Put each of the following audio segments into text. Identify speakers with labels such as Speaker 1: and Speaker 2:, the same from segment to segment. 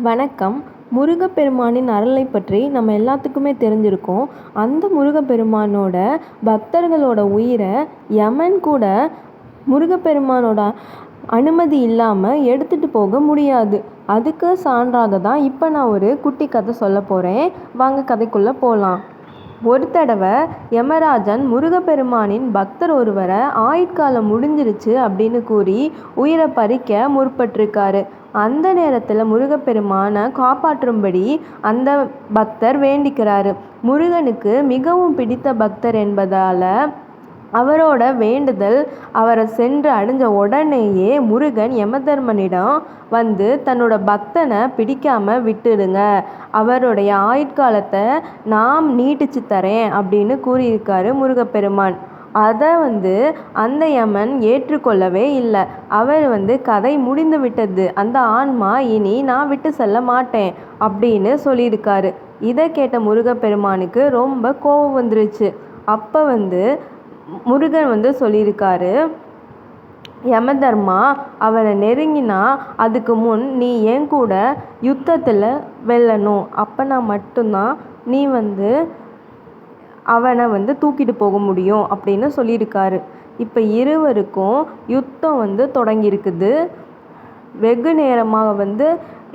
Speaker 1: வணக்கம். முருகப்பெருமானின் அருளை பற்றி நம்ம எல்லாத்துக்குமே தெரிஞ்சிருக்கும். அந்த முருகப்பெருமானோட பக்தர்களோட உயிரை யமன் கூட முருகப்பெருமானோட அனுமதி இல்லாமல் எடுத்துகிட்டு போக முடியாது. அதுக்கு சான்றாக தான் இப்போ நான் ஒரு குட்டி கதை சொல்ல போகிறேன். வாங்க கதைக்குள்ளே போகலாம். ஒரு தடவை யமராஜன் முருகப்பெருமானின் பக்தர் ஒருவரை ஆயுட்காலம் முடிஞ்சிருச்சு அப்படின்னு கூறி உயிரை பறிக்க முற்பட்டிருக்காரு. அந்த நேரத்தில் முருகப்பெருமானை காப்பாற்றும்படி அந்த பக்தர் வேண்டிக்கிறாரு. முருகனுக்கு மிகவும் பிடித்த பக்தர் என்பதால் அவரோட வேண்டுதல் அவரை சென்று அடைஞ்ச உடனேயே முருகன் யமதர்மனிடம் வந்து தன்னோட பக்தனை பிடிக்காமல் விட்டுடுங்க, அவருடைய ஆயுட்காலத்தை நான் நீட்டிச்சு தரேன் அப்படின்னு கூறியிருக்காரு முருகப்பெருமான். அதை அந்த யமன் ஏற்றுக்கொள்ளவே இல்லை. அவர் கதை முடிந்து விட்டது, அந்த ஆன்மா இனி நான் விட்டு செல்ல மாட்டேன் அப்படின்னு சொல்லியிருக்காரு. இதை கேட்ட முருகப்பெருமானுக்கு ரொம்ப கோபம் வந்துருச்சு. அப்போ முருகன் சொல்லியிருக்காரு, யமதர்மா, அவனை நெருங்கினா அதுக்கு முன் நீ என் கூட யுத்தத்தில் வெல்லணும். அப்போனா மட்டும்தான் நீ அவனை தூக்கிட்டு போக முடியும் அப்படின்னு சொல்லியிருக்காரு. இப்போ இருவருக்கும் யுத்தம் தொடங்கியிருக்குது. வெகு நேரமாக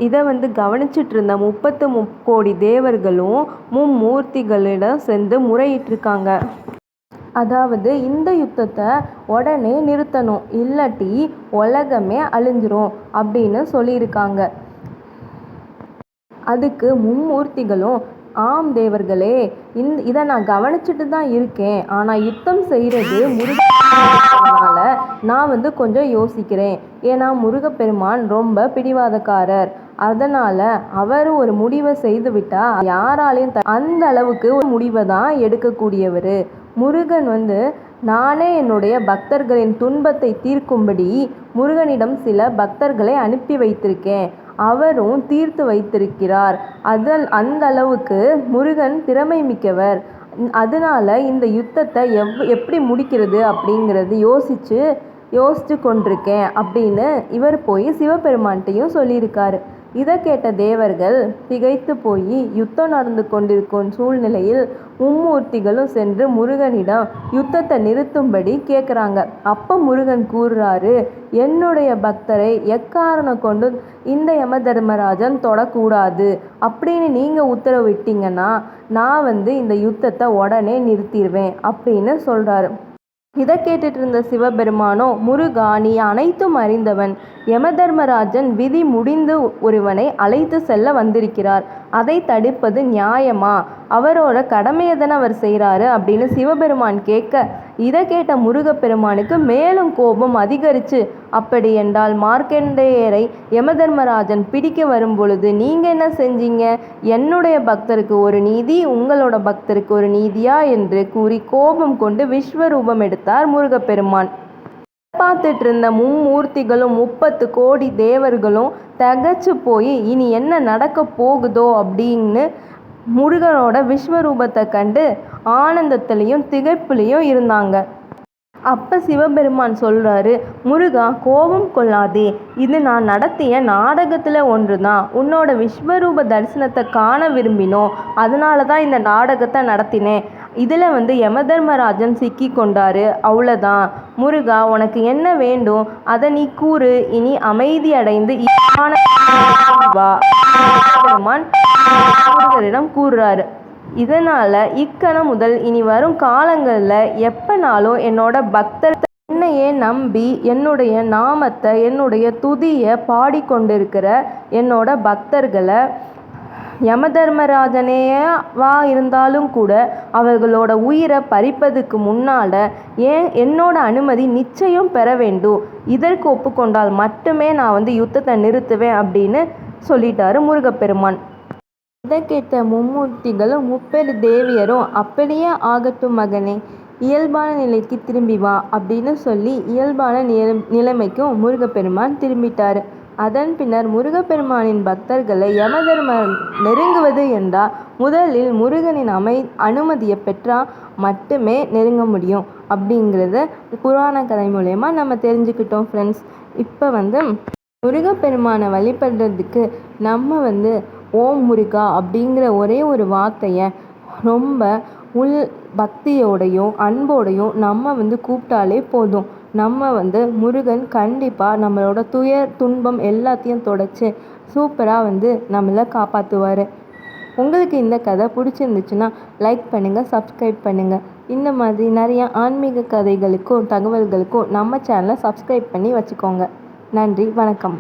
Speaker 1: இதை கவனிச்சிட்டு இருந்த 30 கோடி தேவர்களும் மும்மூர்த்திகளிடம் சென்று முறையிட்டிருக்காங்க. அதாவது இந்த யுத்தத்தை உடனே நிறுத்தணும், இல்லாட்டி உலகமே அழிஞ்சிரும் அப்படின்னு சொல்லியிருக்காங்க. அதுக்கு மும்மூர்த்திகளும், ஆம் தேவர்களே, இதை நான் கவனிச்சுட்டு தான் இருக்கேன். ஆனால் யுத்தம் செய்கிறது முருகனால நான் கொஞ்சம் யோசிக்கிறேன். ஏன்னா முருகப்பெருமான் ரொம்ப பிடிவாதக்காரர். அதனால் அவர் ஒரு முடிவை செய்து விட்டால் யாராலையும் அந்த அளவுக்கு ஒரு முடிவை தான் எடுக்கக்கூடியவர். முருகன் நானே என்னுடைய பக்தர்களின் துன்பத்தை தீர்க்கும்படி முருகனிடம் சில பக்தர்களை அனுப்பி வைத்திருக்கேன். அவரும் தீர்த்து வைத்திருக்கிறார். அந்த அளவுக்கு முருகன் திறமை மிக்கவர். அதனால் இந்த யுத்தத்தை எப்படி முடிக்கிறது அப்படிங்கிறது யோசித்து கொண்டிருக்கேன் அப்படின்னு இவர் போய் சிவபெருமான்கிட்டையும் சொல்லியிருக்காரு. இதை கேட்ட தேவர்கள் திகைத்து போய் யுத்தம் நடந்து கொண்டிருக்கும் சூழ்நிலையில் மும்மூர்த்திகளும் சென்று முருகனிடம் யுத்தத்தை நிறுத்தும்படி கேட்குறாங்க. அப்போ முருகன் கூறுறாரு, என்னுடைய பக்தரை எக்காரணம் கொண்டு இந்த யமதர்மராஜன் தொடக்கூடாது அப்படின்னு நீங்கள் உத்தரவிட்டீங்கன்னா நான் இந்த யுத்தத்தை உடனே நிறுத்திடுவேன் அப்படின்னு சொல்கிறாரு. இதை கேட்டுட்டு இருந்த சிவபெருமானோ, முருகா, நீ அனைத்தும் அறிந்தவன். யமதர்மராஜன் விதி முடிந்து ஒருவனை அழைத்து செல்ல வந்திருக்கிறார். அதை தடுப்பது நியாயமா? அவரோட கடமையை தானே அவர் செய்கிறாரு அப்படின்னு சிவபெருமான் கேட்க, இதை கேட்ட முருகப்பெருமானுக்கு மேலும் கோபம் அதிகரித்து, அப்படி என்றால் மார்க்கண்டேயரை யமதர்மராஜன் பிடிக்க வரும் பொழுது நீங்கள் என்ன செஞ்சீங்க? என்னுடைய பக்தருக்கு ஒரு நீதி, உங்களோட பக்தருக்கு ஒரு நீதியா என்று கூறி கோபம் கொண்டு விஸ்வரூபம் எடுத்தார் முருகப்பெருமான். பார்த்துட்டு இருந்த மும்மூர்த்திகளும் 30 கோடி தேவர்களும் தகச்சு போய் இனி என்ன நடக்க போகுதோ அப்படின்னு முருகனோட விஸ்வரூபத்தை கண்டு ஆனந்தத்திலையும் திகைப்புலையும் இருந்தாங்க. அப்போ சிவபெருமான் சொல்கிறாரு, முருகா, கோபம் கொள்ளாதே. இது நான் நடத்திய நாடகத்தில் ஒன்று தான். உன்னோட விஸ்வரூப தரிசனத்தை காண விரும்பினோம், அதனால தான் இந்த நாடகத்தை நடத்தினேன். இதில் யமதர்மராஜன் சிக்கி கொண்டாரு, அவ்வளோதான். முருகா, உனக்கு என்ன வேண்டும் அதை நீ கூறு. இனி அமைதி அடைந்து வா பெருமான் முருகரிடம் கூறுறாரு. இதனால் இக்கணம் முதல் இனி வரும் காலங்களில் எப்போனாலும் என்னோட பக்தர் என்னையே நம்பி என்னுடைய நாமத்தை, என்னுடைய துதியை பாடிக்கொண்டிருக்கிற என்னோட பக்தர்களை யமதர்மராஜனேவா இருந்தாலும் கூட அவர்களோட உயிரை பறிப்பதுக்கு முன்னால் என்னோட அனுமதி நிச்சயம் பெற வேண்டும். இதற்கு ஒப்புக்கொண்டால் மட்டுமே நான் யுத்தத்தை நிறுத்துவேன் அப்படின்னு சொல்லிட்டாரு முருகப்பெருமான். இதை கேட்ட மும்மூர்த்திகளும் 30 தேவியரும், அப்படியே ஆகட்டும் மகனே, இயல்பான நிலைக்கு திரும்பி வா அப்படின்னு சொல்லி இயல்பான நிலைமைக்கும் முருகப்பெருமான் திரும்பிட்டார். அதன் பின்னர் முருகப்பெருமானின் பக்தர்களை யமதர்மர் நெருங்குவது என்றால் முதலில் முருகனின் அனுமதியை பெற்றால் மட்டுமே நெருங்க முடியும் அப்படிங்கிறத புராண கதை மூலயமா நம்ம தெரிஞ்சுக்கிட்டோம் ஃப்ரெண்ட்ஸ். இப்போ முருகப்பெருமானை வழிபடுறதுக்கு நம்ம வந்து ஓம் முருகா அப்படிங்கிற ஒரே ஒரு வார்த்தையை ரொம்ப உள் பக்தியோடையும் அன்போடையும் நம்ம வந்து கூப்பிட்டாலே போதும். நம்ம வந்து முருகன் கண்டிப்பாக நம்மளோட துயர் துன்பம் எல்லாத்தையும் தொடச்சி சூப்பராக வந்து நம்மளை காப்பாற்றுவார். உங்களுக்கு இந்த கதை பிடிச்சிருந்துச்சுன்னா லைக் பண்ணுங்கள், சப்ஸ்கிரைப் பண்ணுங்கள். இந்த மாதிரி நிறையா ஆன்மீக கதைகளுக்கும் தகவல்களுக்கும் நம்ம சேனலை சப்ஸ்கிரைப் பண்ணி வச்சுக்கோங்க. நன்றி, வணக்கம்.